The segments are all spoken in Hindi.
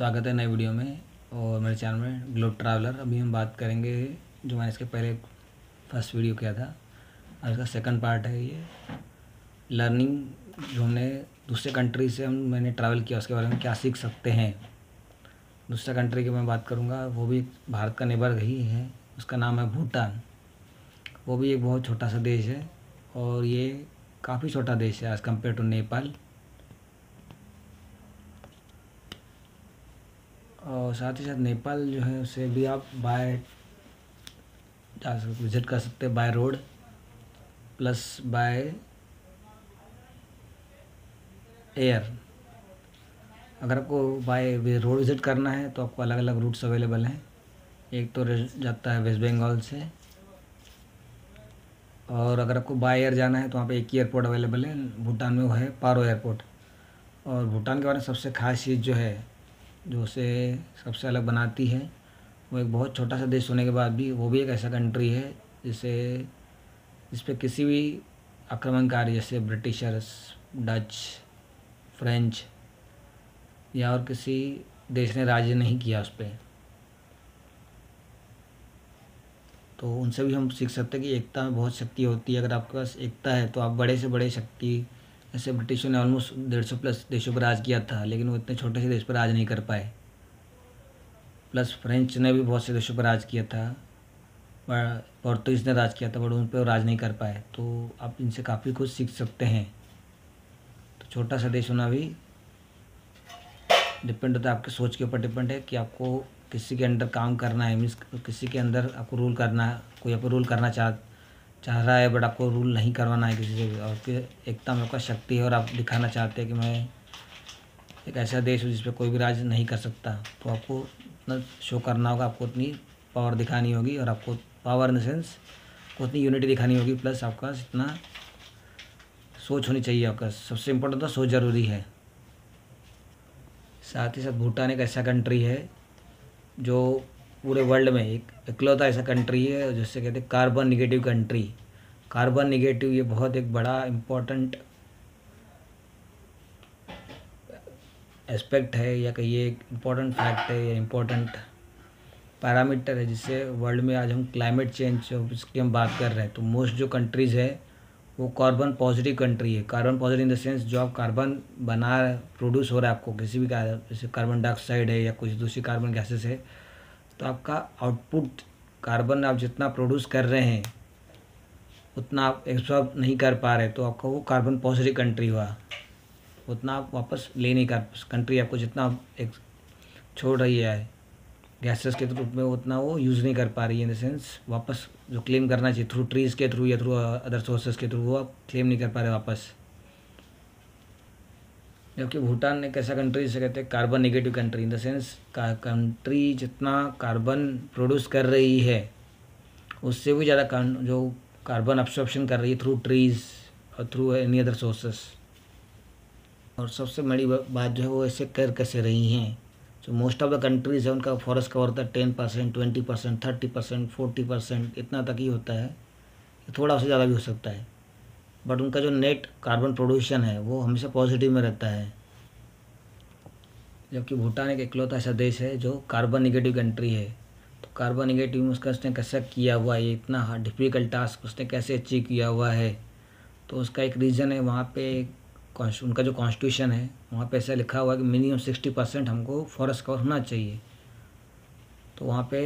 स्वागत है नए वीडियो में और मेरे चैनल में ग्लोब ट्रैवलर। अभी हम बात करेंगे जो मैंने इसके पहले फर्स्ट वीडियो किया था और इसका सेकंड पार्ट है ये लर्निंग। जो हमने दूसरे कंट्री से मैंने ट्रैवल किया उसके बारे में क्या सीख सकते हैं। दूसरा कंट्री की मैं बात करूँगा, वो भी भारत का नेबर ही है, उसका नाम है भूटान। वो भी एक बहुत छोटा सा देश है और ये काफ़ी छोटा देश है एज़ कम्पेयर टू नेपाल। और साथ ही साथ नेपाल जो है उसे भी आप बाय जा सकते, विज़िट कर सकते हैं by road plus by air. अगर आपको बाय रोड विज़िट करना है तो आपको अलग अलग रूट्स अवेलेबल हैं। एक तो जाता है वेस्ट बंगाल से, और अगर आपको बाय एयर जाना है तो वहाँ पे एक ही एयरपोर्ट अवेलेबल है भूटान में, वो है पारो एयरपोर्ट। और भूटान के बारे में सबसे खास चीज़ जो है, जो उसे सबसे अलग बनाती है, वो एक बहुत छोटा सा देश होने के बाद भी वो भी एक ऐसा कंट्री है जिस पे किसी भी आक्रमणकारी जैसे ब्रिटिशर्स, डच, फ्रेंच या और किसी देश ने राज नहीं किया उस पर। तो उनसे भी हम सीख सकते हैं कि एकता में बहुत शक्ति होती है। अगर आपके पास एकता है तो आप बड़े से बड़े शक्ति, जैसे ब्रिटिशों ने ऑलमोस्ट 150 प्लस देशों पर राज किया था लेकिन वो इतने छोटे से देश पर राज नहीं कर पाए। प्लस फ्रेंच ने भी बहुत से देशों पर राज किया था, पोर्तुगीज़ ने राज किया था बट उन पर राज नहीं कर पाए। तो आप इनसे काफ़ी कुछ सीख सकते हैं। तो छोटा सा देश होना भी डिपेंड होता है, आपके सोच के ऊपर डिपेंड है कि आपको किसी के अंडर काम करना है, मीन्स किसी के अंदर आपको रूल करना है। कोई आपको रूल करना चाह रहा है बट आपको रूल नहीं करवाना है किसी से भी, और फिर एकता में आपका शक्ति है और आप दिखाना चाहते हैं कि मैं एक ऐसा देश हूँ जिस पर कोई भी राज नहीं कर सकता। तो आपको उतना शो करना होगा, आपको उतनी पावर दिखानी होगी, और आपको पावर इन द सेंस उतनी यूनिटी दिखानी होगी। प्लस आपका इतना सोच होनी चाहिए। आपका सबसे इम्पोर्टेंट तो सोच ज़रूरी है। साथ ही साथ भूटान एक ऐसा कंट्री है जो पूरे वर्ल्ड में एक इकलौता ऐसा कंट्री है जिससे कहते हैं carbon negative country. Carbon negative ये बहुत एक बड़ा इम्पोर्टेंट एस्पेक्ट है, या कहिए एक इम्पोर्टेंट फैक्ट है या इम्पोर्टेंट पैरामीटर है, जिससे वर्ल्ड में आज हम क्लाइमेट चेंज जिसकी हम बात कर रहे हैं तो मोस्ट जो कंट्रीज़ है वो कार्बन पॉजिटिव कंट्री है। Carbon positive in the sense जो आप कार्बन प्रोड्यूस हो रहा है आपको किसी भी जैसे कार्बन डाइऑक्साइड है या कुछ दूसरी कार्बन गैसेस है, तो आपका आउटपुट कार्बन आप जितना प्रोड्यूस कर रहे हैं उतना आप एब्सॉर्ब नहीं कर पा रहे, तो आपका वो कार्बन पॉजिटिव कंट्री हुआ। उतना आप वापस ले नहीं कर, कंट्री आपको जितना एक छोड़ रही है गैसेस के रूप में उतना वो यूज़ नहीं कर पा रही है। इन द सेंस वापस जो क्लेम करना चाहिए थ्रू ट्रीज़ के थ्रू या थ्रू अदर सोर्सेज के थ्रू, वो आप क्लेम नहीं कर पा रहे वापस। जबकि भूटान एक ऐसा कंट्री जिसे कहते हैं carbon negative country, in the sense country जितना कार्बन प्रोड्यूस कर रही है उससे भी ज़्यादा जो कार्बन अब्सॉर्प्शन कर रही है थ्रू ट्रीज़ और थ्रू एनी अदर सोर्सेस। और सबसे बड़ी बात जो है वो ऐसे कर कैसे रही हैं, जो मोस्ट ऑफ द कंट्रीज़ है उनका फॉरेस्ट कवर होता है 10%, 20%, 30%, 40%, इतना तक ही होता है, थोड़ा उससे ज़्यादा भी हो सकता है। बट उनका जो नेट कार्बन प्रोड्यूशन है वो हमेशा पॉजिटिव में रहता है। जबकि भूटान एक इकलौता ऐसा देश है जो कार्बन निगेटिव कंट्री है। तो कार्बन निगेटिव में उसने कैसे किया हुआ है, ये इतना डिफ़िकल्ट टास्क उसने कैसे अचीव किया हुआ है, तो उसका एक रीज़न है वहाँ पे उनका जो कॉन्स्टिट्यूशन है वहाँ पे ऐसा लिखा हुआ है कि मिनिमम 60% हमको फॉरेस्ट कवर होना चाहिए। तो वहाँ पे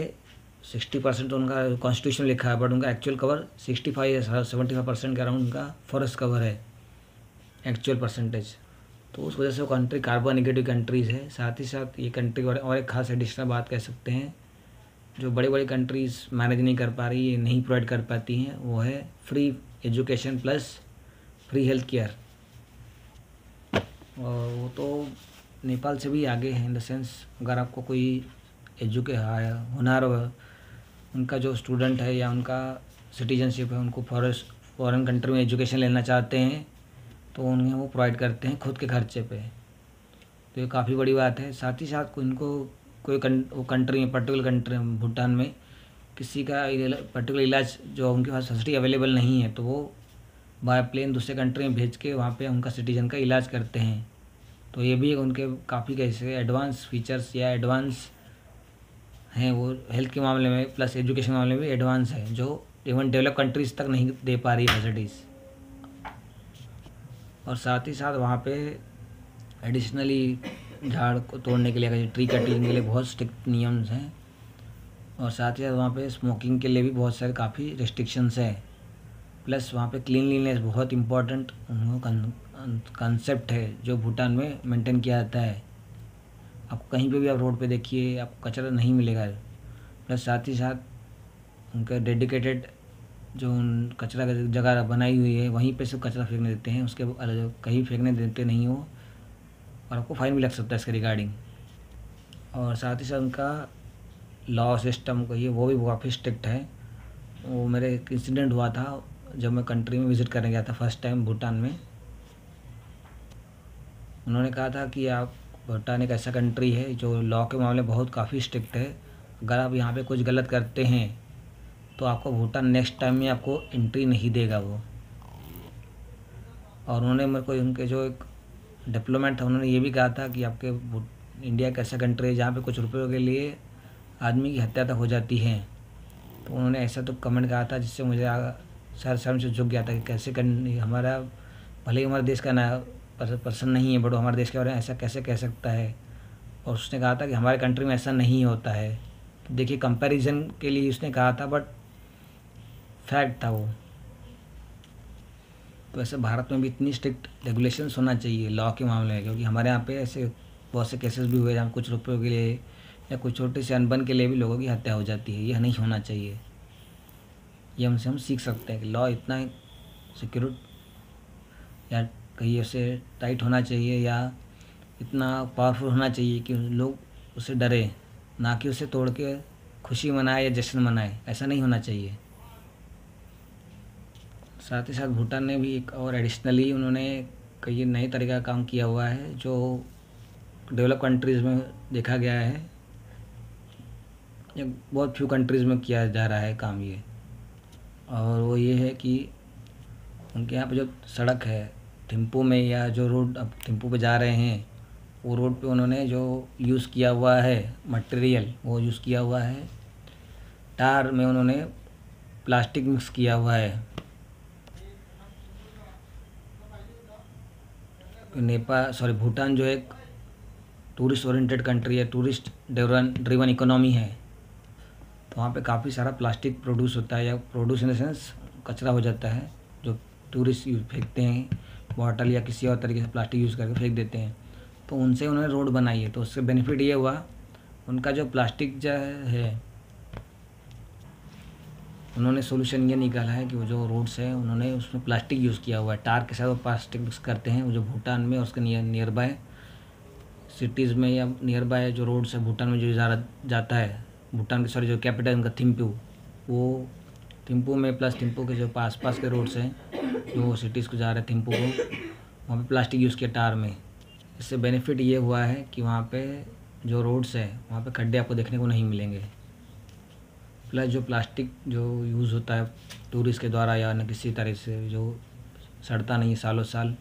60% तो उनका कॉन्स्टिट्यूशन लिखा है, बट उनका एक्चुअल कवर 65 या 75% के अराउंड उनका फॉरेस्ट कवर है एक्चुअल परसेंटेज। तो उस वजह से वो कंट्री कार्बन निगेटिव कंट्रीज़ है। साथ ही साथ ये कंट्री और एक खास एडिशनल बात कह सकते हैं जो बड़ी बड़ी कंट्रीज़ मैनेज नहीं कर पा रही, नहीं प्रोवाइड कर पाती हैं, वो है free education plus free health care. और वो तो नेपाल से भी आगे है इन द सेंस, अगर आपको कोई हुनर उनका जो स्टूडेंट है या उनका सिटीजनशिप है, उनको फॉरेन कंट्री में एजुकेशन लेना चाहते हैं तो उन्हें वो प्रोवाइड करते हैं खुद के खर्चे पे। तो ये काफ़ी बड़ी बात है। साथ ही साथ उनको वो कंट्री में पर्टिकुलर कंट्री भूटान में किसी का पर्टिकुलर इलाज जो उनके पास फैसिलिटी अवेलेबल नहीं है तो वो बाय प्लेन दूसरे कंट्री में भेज के वहाँ पे उनका सिटीजन का इलाज करते हैं। तो ये भी उनके काफ़ी कैसे एडवांस फीचर्स या एडवांस हैं वो हेल्थ के मामले में, प्लस एजुकेशन के मामले में भी एडवांस है, जो इवन डेवलप कंट्रीज़ तक नहीं दे पा रही फैसिलिटीज़। और साथ ही साथ वहाँ पे एडिशनली झाड़ को तोड़ने के लिए, ट्री कटिंग के लिए बहुत स्ट्रिक्ट नियम्स हैं। और साथ ही साथ वहाँ पे स्मोकिंग के लिए भी बहुत सारे काफ़ी रिस्ट्रिक्शंस हैं। प्लस वहाँ पे क्लीनलीनेस बहुत इम्पोर्टेंट कंसेप्ट है जो भूटान में मेंटेन किया जाता है। आपको कहीं पे भी आप रोड पे देखिए आपको कचरा नहीं मिलेगा। प्लस साथ ही साथ उनका डेडिकेटेड जो उन कचरा की जगह बनाई हुई है वहीं पे सब कचरा फेंकने देते हैं, उसके अलग कहीं फेंकने देते नहीं हो, और आपको फाइन भी लग सकता है इसके रिगार्डिंग। और साथ ही साथ उनका लॉ सिस्टम को ये वो भी काफ़ी स्ट्रिक्ट है। वो मेरे एक इंसिडेंट हुआ था जब मैं कंट्री में विज़िट करने गया था फर्स्ट टाइम भूटान में। उन्होंने कहा था कि आप भूटान एक ऐसा कंट्री है जो लॉ के मामले में बहुत काफ़ी स्ट्रिक्ट है। अगर आप यहाँ पे कुछ गलत करते हैं तो आपको भूटान नेक्स्ट टाइम में आपको एंट्री नहीं देगा वो। और उन्होंने मेरे को उनके जो एक डिप्लोमेट था उन्होंने ये भी कहा था कि आपके इंडिया एक ऐसा कंट्री है जहाँ पे कुछ रुपयों के लिए आदमी की हत्या तक हो जाती है। तो उन्होंने ऐसा तो कमेंट कहा था जिससे मुझे सर शर्म से झुक गया था कि कैसे हमारा भले ही हमारे देश का ना पर्सन नहीं है बट हमारे देश के बारे में ऐसा कैसे कह सकता है। और उसने कहा था कि हमारे कंट्री में ऐसा नहीं होता है। तो देखिए कंपैरिजन के लिए उसने कहा था बट फैक्ट था वो। तो ऐसे भारत में भी इतनी स्ट्रिक्ट रेगुलेशंस होना चाहिए लॉ के मामले में, क्योंकि हमारे यहाँ पे ऐसे बहुत से केसेस भी हुए जहाँ कुछ रुपयों के लिए या कुछ छोटे से अनबन के लिए भी लोगों की हत्या हो जाती है। यह नहीं होना चाहिए। ये हमसे हम सीख सकते हैं कि लॉ इतना सिक्योर या कहीं ऐसे टाइट होना चाहिए या इतना पावरफुल होना चाहिए कि लोग उसे डरे, ना कि उसे तोड़ के खुशी मनाए या जश्न मनाए। ऐसा नहीं होना चाहिए। साथ ही साथ भूटान ने भी एक और एडिशनली उन्होंने कई नए तरीका का काम किया हुआ है जो डेवलप कंट्रीज़ में देखा गया है या बहुत फ्यू कंट्रीज़ में किया जा रहा है काम ये। और वो ये है कि उनके यहाँ पे जो सड़क है थिम्पू में या जो रोड अब थिम्पू पे जा रहे हैं वो रोड पे उन्होंने जो यूज़ किया हुआ है मटेरियल वो यूज़ किया हुआ है टार में उन्होंने प्लास्टिक मिक्स किया हुआ है। भूटान जो एक टूरिस्ट ओरिएंटेड कंट्री है, टूरिस्ट ड्रिवन इकोनॉमी है। तो वहाँ पे काफ़ी सारा प्लास्टिक प्रोड्यूस होता है या प्रोड्यूस इन द सेंस कचरा हो जाता है जो टूरिस्ट फेंकते हैं, बॉटल या किसी और तरीके से प्लास्टिक यूज़ करके फेंक देते हैं। तो उनसे उन्होंने रोड बनाई है। तो उससे बेनिफिट ये हुआ उनका जो प्लास्टिक जो है उन्होंने सोल्यूशन ये निकाला है कि वो जो रोड्स है उन्होंने उसमें प्लास्टिक यूज़ किया हुआ है। टार के साथ वो प्लास्टिक मिक्स करते हैं वो जो भूटान में और उसके नियर बाय सिटीज़ में या नियर बाय जो रोड्स है भूटान में जो जाता है भूटान के जो कैपिटल उनका थिम्पू, वो थिम्पू में प्लस थिम्पू के जो पास के रोड्स हैं जो सिटीज़ को जा रहे हैं थिम्पू को, वहाँ पे प्लास्टिक यूज़ किया टार में। इससे बेनिफिट ये हुआ है कि वहाँ पे जो रोड्स है वहाँ पे खड्डे आपको देखने को नहीं मिलेंगे। प्लस जो प्लास्टिक जो यूज़ होता है टूरिस्ट के द्वारा या न किसी तरह से जो सड़ता नहीं सालों साल,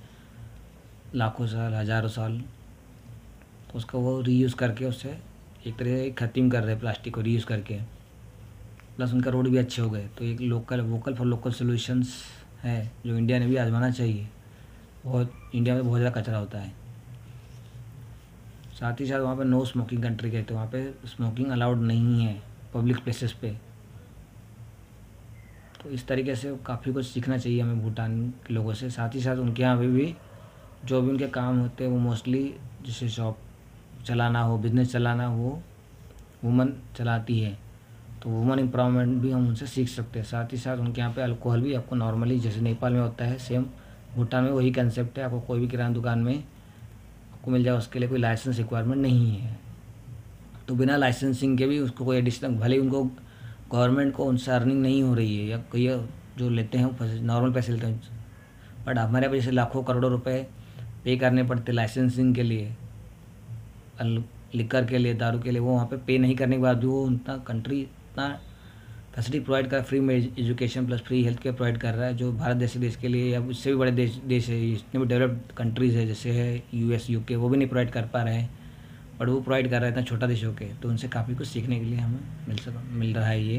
लाखों साल, हज़ारों साल, तो उसका वो रीयूज़ करके उससे एक तरह से ख़त्म कर रहे प्लास्टिक को रीयूज़ करके। प्लस उनका रोड भी अच्छे हो गए। तो एक वोकल फॉर लोकल सॉल्यूशंस है जो इंडिया ने भी आजमाना चाहिए। इंडिया में बहुत ज़्यादा कचरा होता है। साथ ही साथ वहाँ पे नो स्मोकिंग कंट्री कहते हैं, वहाँ पे स्मोकिंग अलाउड नहीं है पब्लिक प्लेसेस पे। तो इस तरीके से काफ़ी कुछ सीखना चाहिए हमें भूटान के लोगों से। साथ ही साथ उनके यहाँ भी जो भी उनके काम होते हैं वो मोस्टली जैसे शॉप चलाना हो, बिज़नेस चलाना हो, वुमन चलाती है। तो वुमन एम्पावरमेंट भी हम उनसे सीख सकते हैं। साथ ही साथ उनके यहाँ पे अल्कोहल भी आपको नॉर्मली जैसे नेपाल में होता है सेम भूटान में वही कंसेप्ट है। आपको कोई भी किराना दुकान में आपको मिल जाए, उसके लिए कोई लाइसेंस रिक्वायरमेंट नहीं है। तो बिना लाइसेंसिंग के भी उसको कोई एडिशनल, भले उनको गवर्नमेंट को उनसे अर्निंग नहीं हो रही है या कोई जो लेते हैं वो नॉर्मल पैसे लेते हैं, बट हमारे यहाँ जैसे लाखों करोड़ों रुपए पे करने पड़ते लाइसेंसिंग के लिए, लिकर के लिए, दारू के लिए, वो वहाँ पे पे नहीं करने के बाद भी वो उतना कंट्री इतना फैसिलिटी प्रोवाइड कर, फ्री में education plus free health care provide कर रहा है, जो भारत जैसे देश के लिए या उससे भी बड़े देश है, जितने भी डेवलप्ड कंट्रीज़ है जैसे है यूएस यूके, वो भी नहीं प्रोवाइड कर पा रहे हैं, बट वो प्रोवाइड कर रहा है इतना छोटा देश होके, तो उनसे काफ़ी कुछ सीखने के लिए हमें मिल रहा है ये,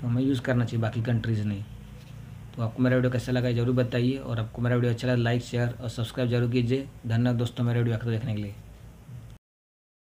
तो हमें यूज़ करना चाहिए, बाकी कंट्रीज़ नहीं। तो आपको मेरा वीडियो कैसा लगा ज़रूर बताइए, और आपको मेरा वीडियो अच्छा लगा लाइक शेयर और सब्सक्राइब जरूर कीजिए। धन्यवाद दोस्तों मेरा वीडियो आखिर देखने के लिए।